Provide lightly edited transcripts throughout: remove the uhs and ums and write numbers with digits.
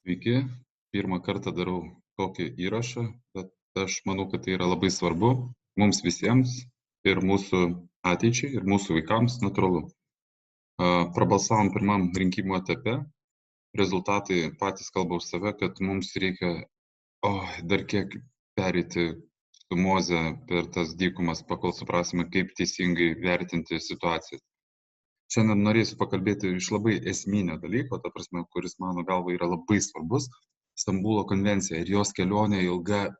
Sveiki, pirmą kartą darau tokį įrašą, bet aš manau, kad tai yra labai svarbu mums visiems ir mūsų ateičiai, ir mūsų vaikams natūralu. Prabalsavom pirmam rinkimų etape, rezultatai patys kalba už save, kad mums reikia dar kiek pereiti su Moze per tas dykumas, pakol suprasime, kaip teisingai vertinti situaciją. Šiandien norėsiu pakalbėti iš labai esminio dalyko, ta prasme, kuris mano galva yra labai svarbus, Stambulo konvencija ir jos kelionė ilga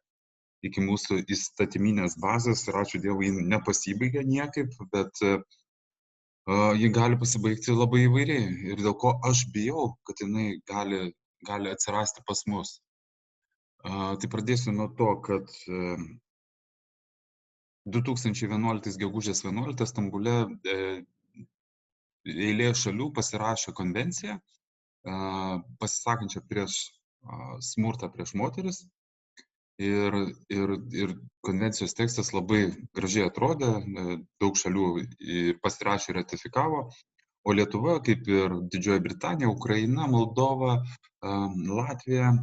iki mūsų įstatyminės bazės ir ačiū Dievui, ji nepasibaigė niekaip, bet ji gali pasibaigti labai įvairiai ir dėl ko aš bijau, kad jinai gali atsirasti pas mus. Tai pradėsiu nuo to, kad 2011 gegužės 11 Stambule eilė šalių pasirašė konvenciją, pasisakančią prieš smurtą prieš moteris. Ir konvencijos tekstas labai gražiai atrodė, daug šalių pasirašė ir ratifikavo, o Lietuva, kaip ir Didžioji Britanija, Ukraina, Moldova, Latvija,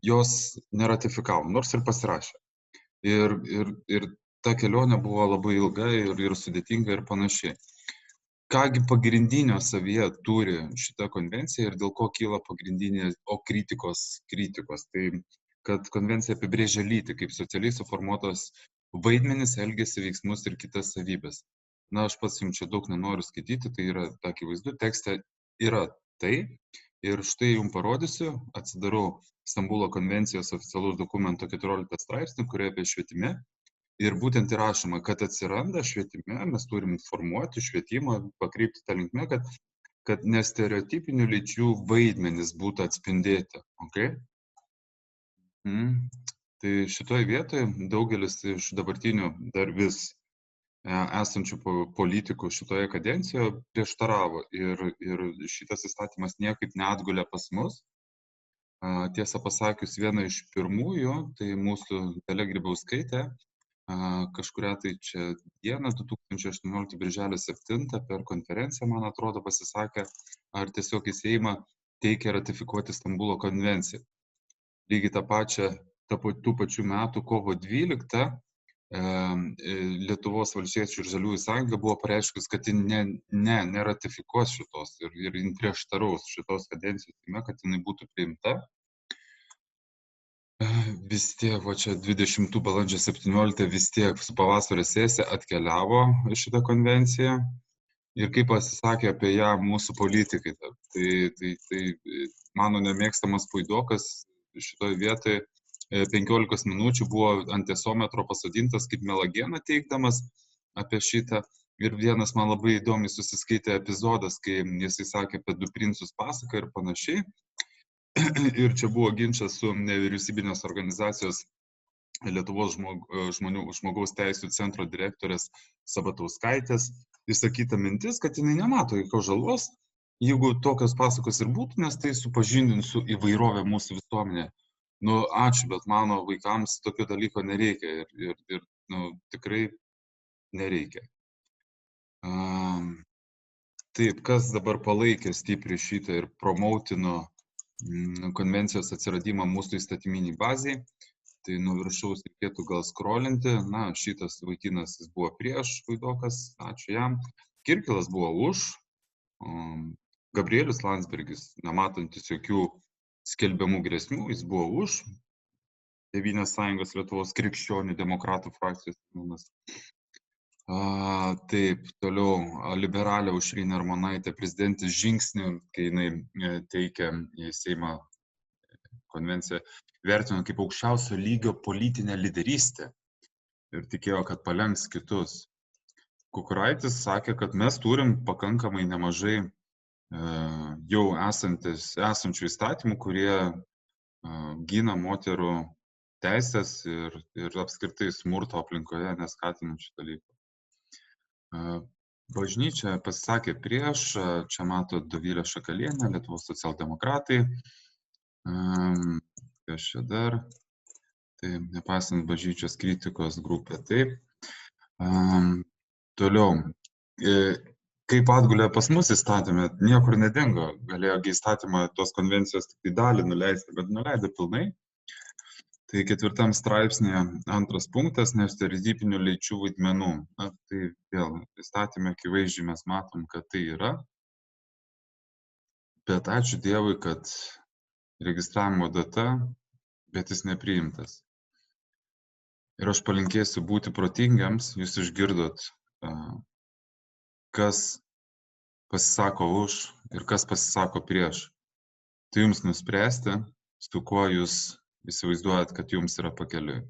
jos neratifikavo, nors ir pasirašė. Ir ta kelionė buvo labai ilga ir sudėtinga ir panašiai. Kągi pagrindinio savyje turi šita konvencija ir dėl ko kyla pagrindinės, kritikos. Tai, kad konvencija apibrėžia lytį kaip socialiai suformuotos vaidmenis, elgesį, veiksmus ir kitas savybės. Na, aš pats jums čia daug nenoriu skaityti, tai yra akivaizdu, tekste yra tai. Ir štai jums parodysiu, atsidarau Stambulo konvencijos oficialaus dokumento 14 straipsnį, kurioje apie švietime. Ir būtent įrašoma, kad atsiranda švietime, mes turim formuoti švietimą, pakreipti tą linkmę, kad nestereotipinių lyčių vaidmenys būtų atspindėti. Okay? Tai šitoje vietoje daugelis iš dabartinių dar vis esančių politikų šitoje kadencijoje prieštaravo ir šitas įstatymas niekaip neatgulė pas mus. Tiesą pasakius, viena iš pirmųjų, tai mūsų Dalia Grybauskaitė, kažkurią tai čia dieną, 2018 birželio 7 per konferenciją, man atrodo, pasisakė, ar tiesiog į Seimą teikia ratifikuoti Stambulo konvenciją. Lygiai tų pačių metų kovo 12 Lietuvos valstiečių ir žaliųjų sąjunga buvo pareiškus, kad ji neratifikuos šitos ir prieštaraus šitos kadencijos Seime, kad jinai būtų priimta. Vis tiek, va čia 20 balandžio 17 vis tiek su pavasario sesija atkeliavo šitą konvenciją ir kaip pasisakė apie ją mūsų politikai. Tai mano nemėgstamas Puidokas šitoje vietoje 15 minučių buvo ant tiesometro pasodintas kaip melagieną teikdamas apie šitą. Ir vienas man labai įdomiai susiskaitė epizodas, kai jisai sakė apie du princus pasaką ir panašiai. Ir čia buvo ginčas su nevyriausybinės organizacijos Lietuvos žmogaus teisų centro direktorės Sabatauskaitės išsakyta mintis, kad jinai nemato jokios žalos, jeigu tokios pasakos ir būtų, nes tai supažindins su įvairovė mūsų visuomenė. Nu, ačiū, bet mano vaikams tokio dalyko nereikia ir tikrai nereikia. Taip, kas dabar palaikė stipriai šitą ir promoutino konvencijos atsiradimą mūsų įstatyminiai baziai, tai nuo viršaus reikėtų gal skrolinti. Na, šitas vaikinas jis buvo prieš, Puidokas, ačiū jam. Kirkilas buvo už, Gabrielius Landsbergis, nematantis jokių skelbiamų grėsmių, jis buvo už. Tėvynės sąjungos Lietuvos krikščionių demokratų frakcijos pirmininkas. Taip, toliau liberalė Aušrinė Armonaitė prezidentės žingsnį, kai jinai teikia į Seimą konvenciją, vertino kaip aukščiausio lygio politinę lyderystę ir tikėjo, kad palenks kitus. Kukuraitis sakė, kad mes turim pakankamai nemažai jau esančių įstatymų, kurie gina moterų teisės ir apskritai smurto aplinkoje neskatinančių dalykų. Bažnyčia pasisakė prieš, čia mato Dovilė Šakalienė, Lietuvos socialdemokratai. Kas čia dar? Tai nepaisant bažnyčios kritikos grupė, taip. Toliau. kaip atgulė pas mus įstatymė, niekur nedingo. Galėjo įstatymą tos konvencijos tik į dalį nuleisti, bet nuleido pilnai. Tai 4 straipsnėje 2 punktas nestereotipinių lyčių vaidmenų. Na, tai vėl įstatymė akivaizdžiai mes matom, kad tai yra. Bet ačiū Dievui, kad registravimo data, bet jis nepriimtas. Ir aš palinkėsiu būti protingiams, jūs išgirdot, kas pasisako už ir kas pasisako prieš. Tai jums nuspręsti, su kuo jūs įsivaizduojat, kad jums yra pakeliui.